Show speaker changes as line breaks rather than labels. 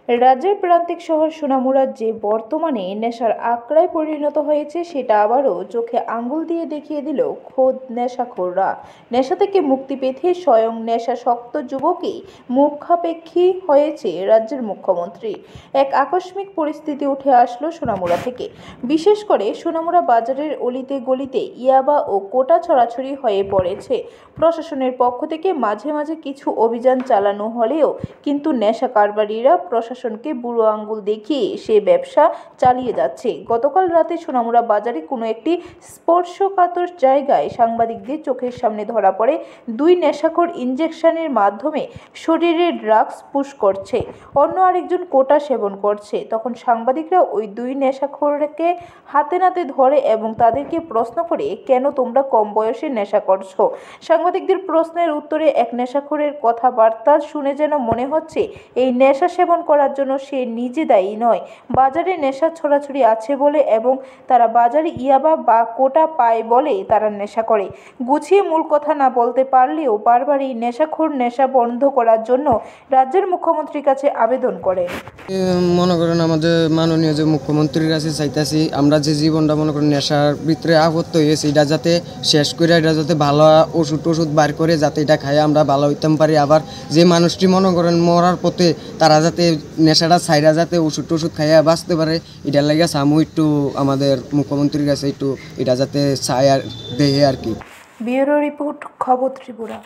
রাজ্যের প্রান্তিক শহর সোনামুড়া যে বর্তমানে নেশার আখড়ায় পরিণত হয়েছে সেটা আবারও চোখে আঙ্গুল দিয়ে দেখিয়ে দিল খোদ নেশাখোররা। নেশা থেকে মুক্তি পেতে স্বয়ং নেশাসক্ত যুবকই মুখাপেক্ষী হয়েছে রাজ্যের মুখ্যমন্ত্রী। এক আকস্মিক পরিস্থিতি উঠে আসলো সোনামুড়া থেকে। বিশেষ করে সোনামুড়া বাজারের অলিতে গলিতে ইয়াবা ও কোটা ছড়াছড়ি হয়ে পড়েছে। প্রশাসনের পক্ষ থেকে মাঝে মাঝে কিছু অভিযান চালানো হলেও কিন্তু নেশা কারবারিরা প্রশাসনকে বুড়ো আঙ্গুল দেখিয়ে সে ব্যবসা চালিয়ে যাচ্ছে। গতকাল রাতে সোনামুড়া বাজারে কোনো একটি স্পর্শকাতর জায়গায় সাংবাদিকদের চোখের সামনে ধরা পড়ে দুই নেশাখোর ইঞ্জেকশনের মাধ্যমে শরীরে ড্রাগস পুশ করছে, অন্য আরেকজন কোটা সেবন করছে। তখন সাংবাদিকরা ওই দুই নেশাখোরকে হাতে নাতে ধরে এবং তাদেরকে প্রশ্ন করে, কেন তোমরা কম বয়সে নেশা করছো? সাংবাদিকদের প্রশ্নের উত্তরে এক নেশাখোরের কথাবার্তা শুনে যেন মনে হচ্ছে এই নেশা সেবন করার জন্য সে নিজে দায়ী নয়, বাজারে নেশা ছড়াছড়ি আছে বলে এবং তারা বাজারে ইয়াবা বা কোটা পায় বলে তারা নেশা করে। গুছিয়ে মূল কথা না বলতে পারলেও বারবার এই নেশাখোর নেশা বন্ধ করার জন্য রাজ্যের মুখ্যমন্ত্রীর কাছে আবেদন করেন।
মনে করেন আমাদের মাননীয় যে মুখ্যমন্ত্রীর কাছে চাইতেছি, আমরা যে জীবনটা মনে করেন নেশার ভিতরে আবদ্ধ হয়েছি, এটা যাতে শেষ করে, এটা যাতে ভালো ওষুধ বার করে যাতে এটা খাই আমরা ভালো হইতে পারি। আবার যে মানুষটি মনে করেন মরার পথে, তারা যাতে নেশাটা ছাইরা যাতে ওষুধ খাইয়া বাঁচতে পারে, এটার লাগে আমি একটু আমাদের মুখ্যমন্ত্রীর কাছে একটু এটা যাতে চাই আর দেহে আর কি।
ব্যুরো রিপোর্ট, খবর ত্রিপুরা।